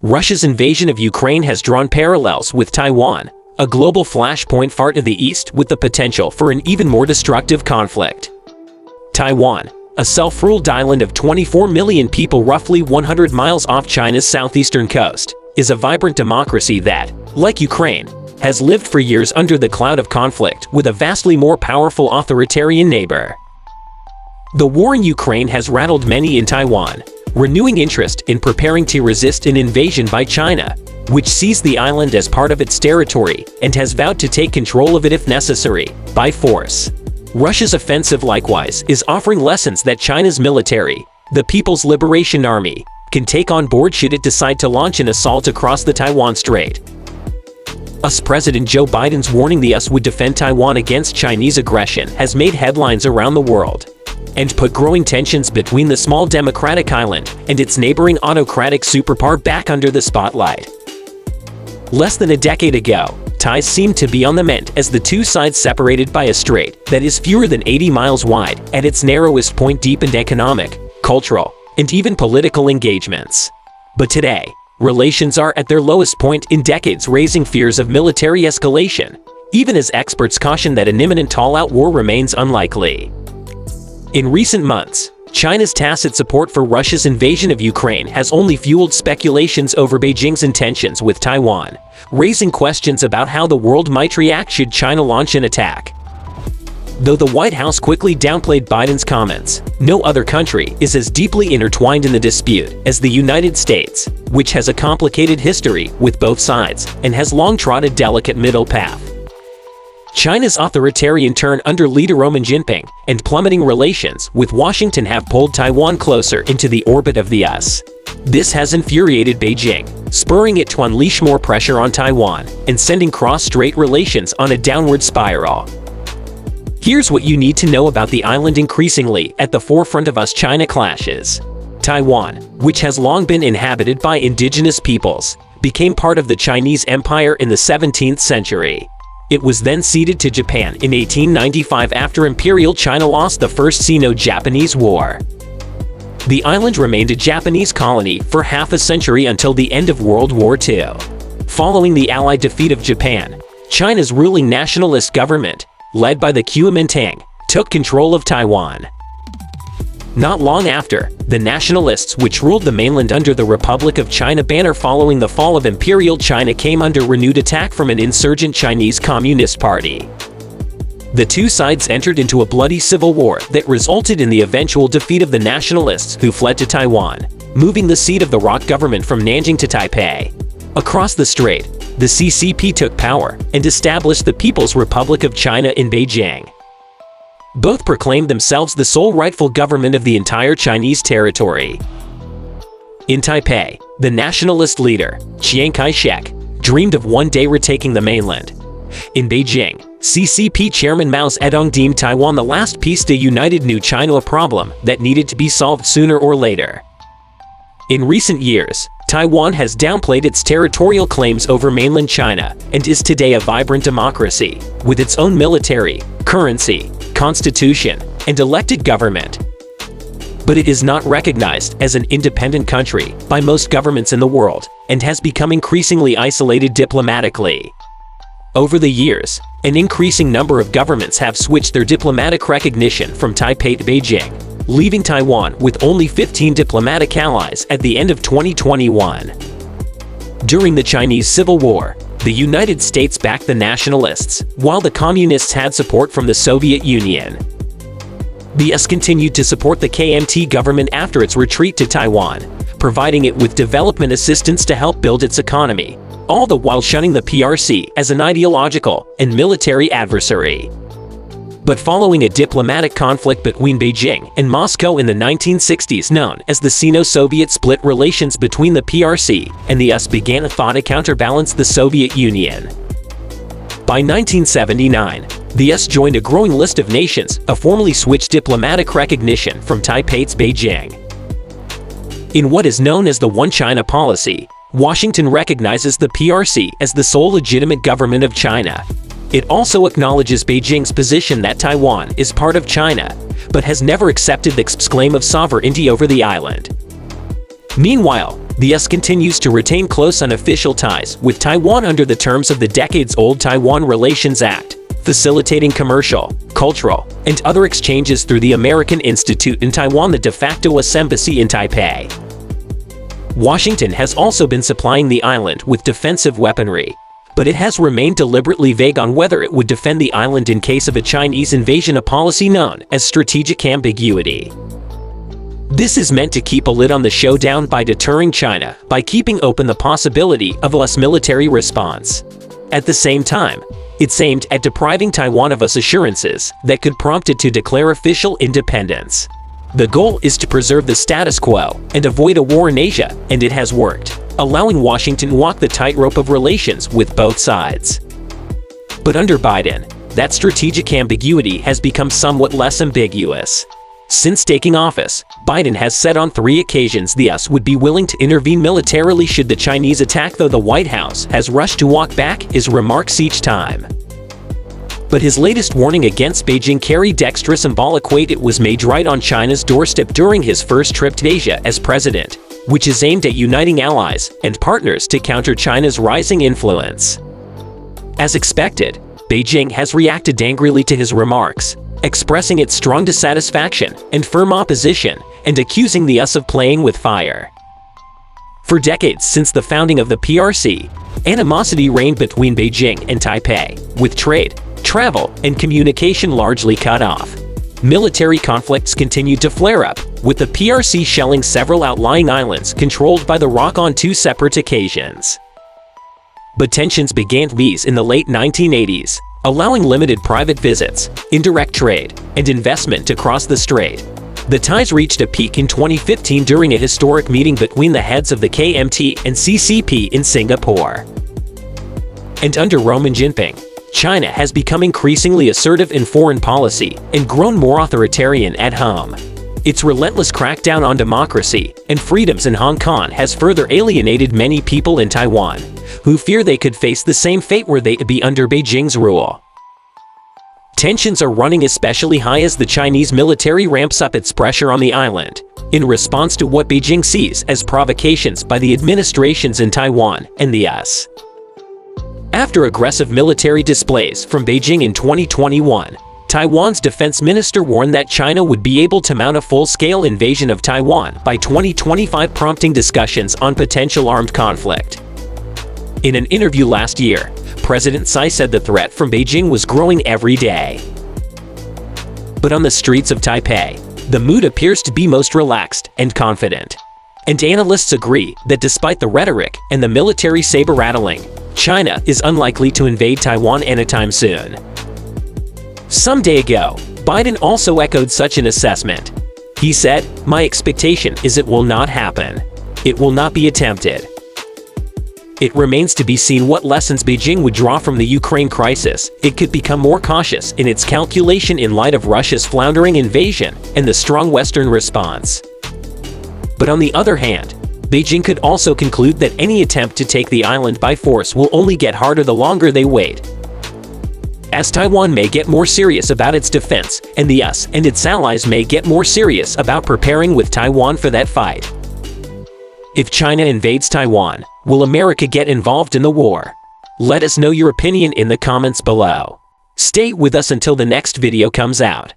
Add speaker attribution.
Speaker 1: Russia's invasion of Ukraine has drawn parallels with Taiwan, a global flashpoint far to the east with the potential for an even more destructive conflict. Taiwan, a self-ruled island of 24 million people roughly 100 miles off China's southeastern coast, is a vibrant democracy that, like Ukraine, has lived for years under the cloud of conflict with a vastly more powerful authoritarian neighbor. The war in Ukraine has rattled many in Taiwan, renewing interest in preparing to resist an invasion by China, which sees the island as part of its territory and has vowed to take control of it if necessary, by force. Russia's offensive likewise is offering lessons that China's military, the People's Liberation Army, can take on board should it decide to launch an assault across the Taiwan Strait. US President Joe Biden's warning the US would defend Taiwan against Chinese aggression has made headlines around the world and put growing tensions between the small democratic island and its neighboring autocratic superpower back under the spotlight. Less than a decade ago, ties seemed to be on the mend as the two sides separated by a strait that is fewer than 80 miles wide at its narrowest point deepened economic, cultural, and even political engagements. But today, relations are at their lowest point in decades, raising fears of military escalation, even as experts caution that an imminent all-out war remains unlikely. In recent months, China's tacit support for Russia's invasion of Ukraine has only fueled speculations over Beijing's intentions with Taiwan, raising questions about how the world might react should China launch an attack. Though the White House quickly downplayed Biden's comments, no other country is as deeply intertwined in the dispute as the United States, which has a complicated history with both sides and has long trod a delicate middle path. China's authoritarian turn under leader Xi Jinping and plummeting relations with Washington have pulled Taiwan closer into the orbit of the US. This has infuriated Beijing, spurring it to unleash more pressure on Taiwan and sending cross-strait relations on a downward spiral. Here's what you need to know about the island increasingly at the forefront of US-China clashes. Taiwan, which has long been inhabited by indigenous peoples, became part of the Chinese Empire in the 17th century. It was then ceded to Japan in 1895 after Imperial China lost the First Sino-Japanese War. The island remained a Japanese colony for half a century until the end of World War II. Following the Allied defeat of Japan, China's ruling nationalist government, led by the Kuomintang, took control of Taiwan. Not long after, the nationalists which ruled the mainland under the Republic of China banner following the fall of Imperial China came under renewed attack from an insurgent Chinese Communist Party. The two sides entered into a bloody civil war that resulted in the eventual defeat of the nationalists who fled to Taiwan, moving the seat of the ROC government from Nanjing to Taipei. Across the strait, the CCP took power and established the People's Republic of China in Beijing. Both proclaimed themselves the sole rightful government of the entire Chinese territory. In Taipei, the nationalist leader, Chiang Kai-shek, dreamed of one day retaking the mainland. In Beijing, CCP chairman Mao Zedong deemed Taiwan the last piece to united New China, a problem that needed to be solved sooner or later. In recent years, Taiwan has downplayed its territorial claims over mainland China and is today a vibrant democracy, with its own military, currency, constitution, and elected government. But it is not recognized as an independent country by most governments in the world and has become increasingly isolated diplomatically. Over the years, an increasing number of governments have switched their diplomatic recognition from Taipei to Beijing, leaving Taiwan with only 15 diplomatic allies at the end of 2021. During the Chinese Civil War, the United States backed the nationalists, while the communists had support from the Soviet Union. The US continued to support the KMT government after its retreat to Taiwan, providing it with development assistance to help build its economy, all the while shunning the PRC as an ideological and military adversary. But following a diplomatic conflict between Beijing and Moscow in the 1960s known as the Sino-Soviet split, relations between the PRC and the US began a thaw to counterbalance the Soviet Union. By 1979, the US joined a growing list of nations to formally switch diplomatic recognition from Taipei to Beijing. In what is known as the One China policy, Washington recognizes the PRC as the sole legitimate government of China. It also acknowledges Beijing's position that Taiwan is part of China, but has never accepted the claim of sovereignty over the island. Meanwhile, The US continues to retain close unofficial ties with Taiwan under the terms of the decades-old Taiwan Relations Act, facilitating commercial, cultural, and other exchanges through the American Institute in Taiwan, the de facto US embassy in Taipei. Washington has also been supplying the island with defensive weaponry, but it has remained deliberately vague on whether it would defend the island in case of a Chinese invasion, a policy known as strategic ambiguity. This is meant to keep a lid on the showdown by deterring China by keeping open the possibility of a US military response. At the same time, it's aimed at depriving Taiwan of US assurances that could prompt it to declare official independence. The goal is to preserve the status quo and avoid a war in Asia, and it has worked, allowing Washington to walk the tightrope of relations with both sides. But under Biden, that strategic ambiguity has become somewhat less ambiguous. Since taking office, Biden has said on 3 occasions the US would be willing to intervene militarily should the Chinese attack, though the White House has rushed to walk back his remarks each time. But his latest warning against Beijing carried extra symbolic weight. It was made right on China's doorstep during his first trip to Asia as president, which is aimed at uniting allies and partners to counter China's rising influence. As expected, Beijing has reacted angrily to his remarks, expressing its strong dissatisfaction and firm opposition, and accusing the US of playing with fire. For decades since the founding of the PRC, animosity reigned between Beijing and Taipei, with trade, travel, and communication largely cut off. Military conflicts continued to flare up, with the PRC shelling several outlying islands controlled by the ROC on 2 separate occasions. But tensions began to ease in the late 1980s, allowing limited private visits, indirect trade, and investment to cross the strait. The ties reached a peak in 2015 during a historic meeting between the heads of the KMT and CCP in Singapore. And under Roman Jinping, China has become increasingly assertive in foreign policy and grown more authoritarian at home. Its relentless crackdown on democracy and freedoms in Hong Kong has further alienated many people in Taiwan, who fear they could face the same fate were they to be under Beijing's rule. Tensions are running especially high as the Chinese military ramps up its pressure on the island, in response to what Beijing sees as provocations by the administrations in Taiwan and the US. After aggressive military displays from Beijing in 2021, Taiwan's defense minister warned that China would be able to mount a full-scale invasion of Taiwan by 2025, prompting discussions on potential armed conflict. In an interview last year, President Tsai said the threat from Beijing was growing every day. But on the streets of Taipei, the mood appears to be most relaxed and confident. And analysts agree that despite the rhetoric and the military saber-rattling, China is unlikely to invade Taiwan anytime soon. Some day ago, Biden also echoed such an assessment. He said, "My expectation is it will not happen. It will not be attempted." It remains to be seen what lessons Beijing would draw from the Ukraine crisis. It could become more cautious in its calculation in light of Russia's floundering invasion and the strong Western response. But on the other hand, Beijing could also conclude that any attempt to take the island by force will only get harder the longer they wait, as Taiwan may get more serious about its defense, and the US and its allies may get more serious about preparing with Taiwan for that fight. If China invades Taiwan, will America get involved in the war? Let us know your opinion in the comments below. Stay with us until the next video comes out.